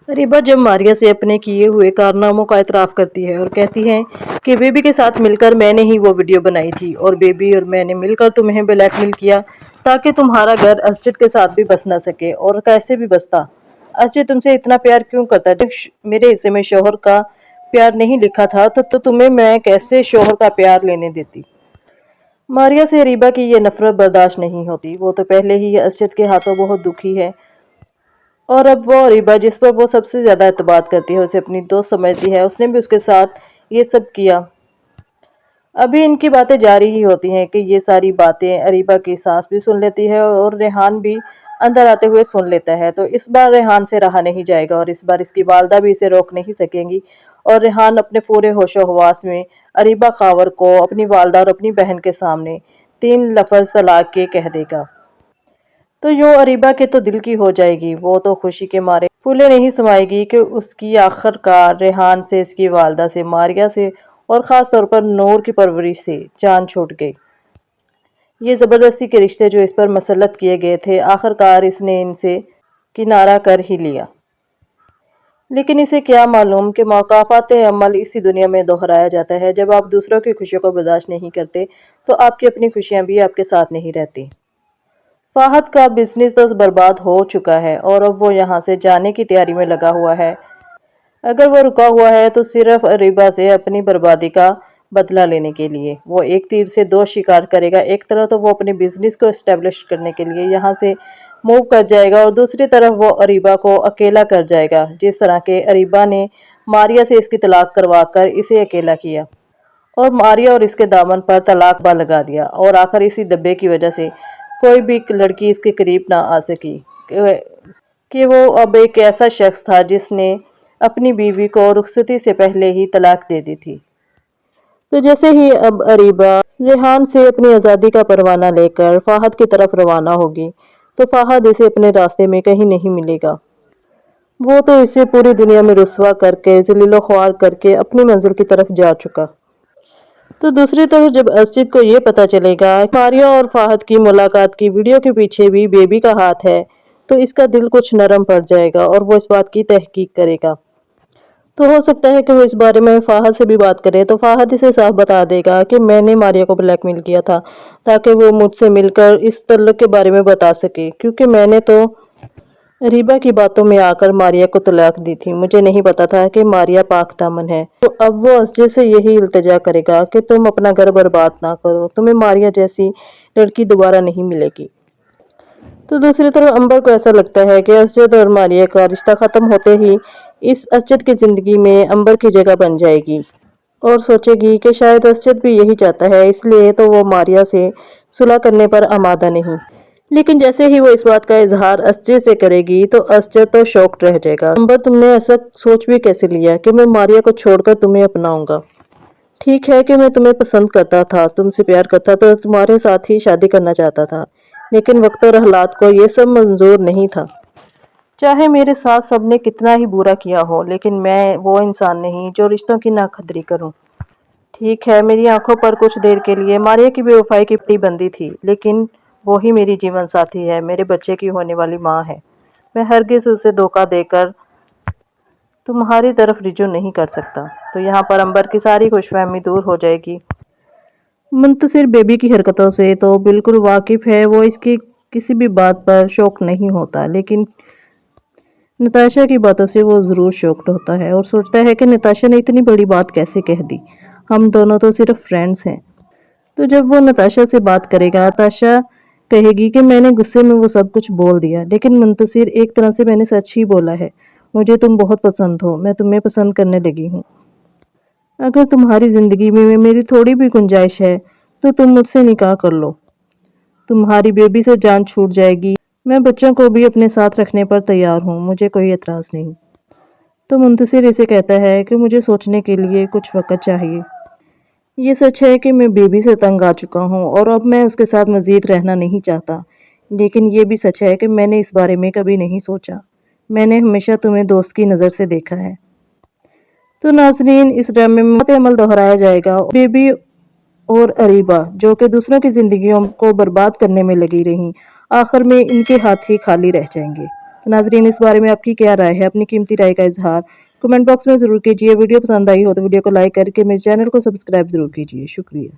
रिबा जब मारिया से अपने किए हुए कारनामों का इतराफ करती है और कहती है कि बेबी के साथ मिलकर मैंने ही वो वीडियो बनाई थी और बेबी और मैंने मिलकर तुम्हें ब्लैकमेल किया ताकि तुम्हारा घर अर्चित के साथ भी बस ना सके, और कैसे भी बसता। अर्चित तुमसे इतना प्यार क्यों करता है? जब मेरे हिस्से में शोहर का प्यार नहीं लिखा था तो तुम्हें मैं कैसे शोहर का प्यार लेने देती। मारिया से रीबा की ये नफरत बर्दाश्त नहीं होती। वो तो पहले ही अर्शद के हाथों बहुत दुखी है, और अब वो रीबा जिस पर वो सबसे ज्यादा एतबार करती है, उसे अपनी दोस्त समझती है, उसने भी उसके साथ ये सब किया। अभी इनकी बातें जारी ही होती हैं कि ये सारी बातें अरीबा की सास भी सुन लेती है और रेहान भी अंदर आते हुए सुन लेता है। तो इस बार रेहान से रहा नहीं जाएगा और इस बार इसकी वालदा भी इसे रोक नहीं सकेंगी, और रेहान अपने पूरे होशो हवास में अरीबा खावर को अपनी वालदा और अपनी बहन के सामने 3 लफ्ज तलाक के कह देगा। तो यूं अरीबा के तो दिल की हो जाएगी। वो तो खुशी के मारे फूले नहीं समाएगी कि उसकी आखिरकार रेहान से, इसकी वालदा से, मारिया से और ख़ास तौर पर नूर की परवरिश से जान छूट गई। ये ज़बरदस्ती के रिश्ते जो इस पर मसलत किए गए थे, आखिरकार इसने इनसे किनारा कर ही लिया। लेकिन इसे क्या मालूम कि मौकाफ़ात अमल इसी दुनिया में दोहराया जाता है। जब आप दूसरों की खुशियों को बर्दाश्त नहीं करते तो आपकी अपनी खुशियां भी आपके साथ नहीं रहती। फाहद का बिजनेस तो बर्बाद हो चुका है और अब वो यहाँ से जाने की तैयारी में लगा हुआ है। अगर वो रुका हुआ है तो सिर्फ अरीबा से अपनी बर्बादी का बदला लेने के लिए। वो एक तीर से दो शिकार करेगा। एक तरफ तो वो अपने बिजनेस को एस्टेब्लिश करने के लिए यहाँ से मूव कर जाएगा, और दूसरी तरफ वो अरीबा को अकेला कर जाएगा, जिस तरह के अरीबा ने मारिया से इसकी तलाक करवा कर इसे अकेला किया और मारिया और इसके दामन पर तलाक बा लगा दिया। और आखिर इसी दब्बे की वजह से कोई भी लड़की इसके करीब ना आ सकी कि वो अब एक ऐसा शख्स था जिसने अपनी बीवी को रुखसती से पहले ही तलाक दे दी थी। तो जैसे ही अब अरीबा रेहान से अपनी आज़ादी का परवाना लेकर फाहद की तरफ रवाना होगी तो फाहद इसे अपने रास्ते में कहीं नहीं मिलेगा। वो तो इसे पूरी दुनिया में रुस्वा करके, जलीलो ख्वार करके अपनी मंजिल की तरफ जा चुका। तो दूसरी तरफ जब अर्शिद को ये पता चलेगा कि मारिया और फाहद की मुलाकात की वीडियो के पीछे भी बेबी का हाथ है, तो इसका दिल कुछ नरम पड़ जाएगा और वो इस बात की तहकीक करेगा। तो हो सकता है कि वो इस बारे में फाहद से भी बात करे, तो फाहद इसे साफ बता देगा कि मैंने मारिया को ब्लैकमेल किया था ताकि वो मुझसे मिलकर इस तल्लक के बारे में बता सके, क्योंकि मैंने तो रीबा की बातों में आकर मारिया को तलाक दी थी। मुझे नहीं पता था कि मारिया पाक दामन है। तो अब वो असजे से यही इल्तिजा करेगा कि तुम अपना घर बर्बाद ना करो, तुम्हें मारिया जैसी लड़की दोबारा नहीं मिलेगी। तो दूसरी तरफ अंबर को ऐसा लगता है कि असजद और मारिया का रिश्ता खत्म होते ही इस असजद की जिंदगी में अंबर की जगह बन जाएगी, और सोचेगी कि शायद असजद भी यही चाहता है, इसलिए तो वो मारिया से सुलह करने पर आमादा नहीं। लेकिन जैसे ही वो इस बात का इजहार असजद से करेगी तो असजद तो शॉक्ड रह जाएगा। अंबर, तुमने ऐसा सोच भी कैसे लिया कि मैं मारिया को छोड़कर तुम्हें अपनाऊंगा? ठीक है कि मैं तुम्हें पसंद करता था, तुमसे प्यार करता था, तुम्हारे साथ ही शादी करना चाहता था, लेकिन वक्त और हालात को ये सब मंजूर नहीं था। चाहे मेरे साथ सबने कितना ही बुरा किया हो, लेकिन मैं वो इंसान नहीं जो रिश्तों की नाकदरी करूं। ठीक है, मेरी आंखों पर कुछ देर के लिए मारिया की बेवफाई की पट्टी बंदी थी, लेकिन वो ही मेरी जीवन साथी है, मेरे बच्चे की होने वाली माँ है। मैं हरगिज उसे धोखा देकर तुम्हारी तरफ रिजू नहीं कर सकता। तो यहाँ पर अंबर की सारी खुशफहमी दूर हो जाएगी। मुंतसिर बेबी की हरकतों से तो बिल्कुल वाकिफ है, वो इसकी किसी भी बात पर शौक नहीं होता, लेकिन नताशा की बातों से वो ज़रूर शॉक्ड होता है और सोचता है कि नताशा ने इतनी बड़ी बात कैसे कह दी, हम दोनों तो सिर्फ फ्रेंड्स हैं। तो जब वो नताशा से बात करेगा, नताशा कहेगी कि मैंने गुस्से में वो सब कुछ बोल दिया, लेकिन मुंतसिर एक तरह से मैंने सच ही बोला है, मुझे तुम बहुत पसंद हो, मैं तुम्हें पसंद करने लगी हूँ। अगर तुम्हारी ज़िंदगी में मेरी थोड़ी भी गुंजाइश है तो तुम मुझसे निकाह कर लो, तुम्हारी बेबी से जान छूट जाएगी, मैं बच्चों को भी अपने साथ रखने पर तैयार हूँ, मुझे कोई एतराज़ नहीं। तो मुंतसिर इसे कहता है कि मुझे सोचने के लिए कुछ वक्त चाहिए। ये सच है कि मैं बेबी से तंग आ चुका हूँ और अब मैं उसके साथ मज़ीद रहना नहीं चाहता, लेकिन ये भी सच है कि मैंने इस बारे में कभी नहीं सोचा, मैंने हमेशा तुम्हें दोस्त की नज़र से देखा है। तो नाज़रीन, इस ड्रामे में अमल दोहराया जाएगा। बेबी और अरीबा जो कि दूसरों की ज़िंदगियों को बर्बाद करने में लगी रहीं, आखिर में इनके हाथ ही खाली रह जाएंगे। तो नाजरीन, इस बारे में आपकी क्या राय है? अपनी कीमती राय का इजहार कमेंट बॉक्स में ज़रूर कीजिए। वीडियो पसंद आई हो तो वीडियो को लाइक करके मेरे चैनल को सब्सक्राइब ज़रूर कीजिए। शुक्रिया।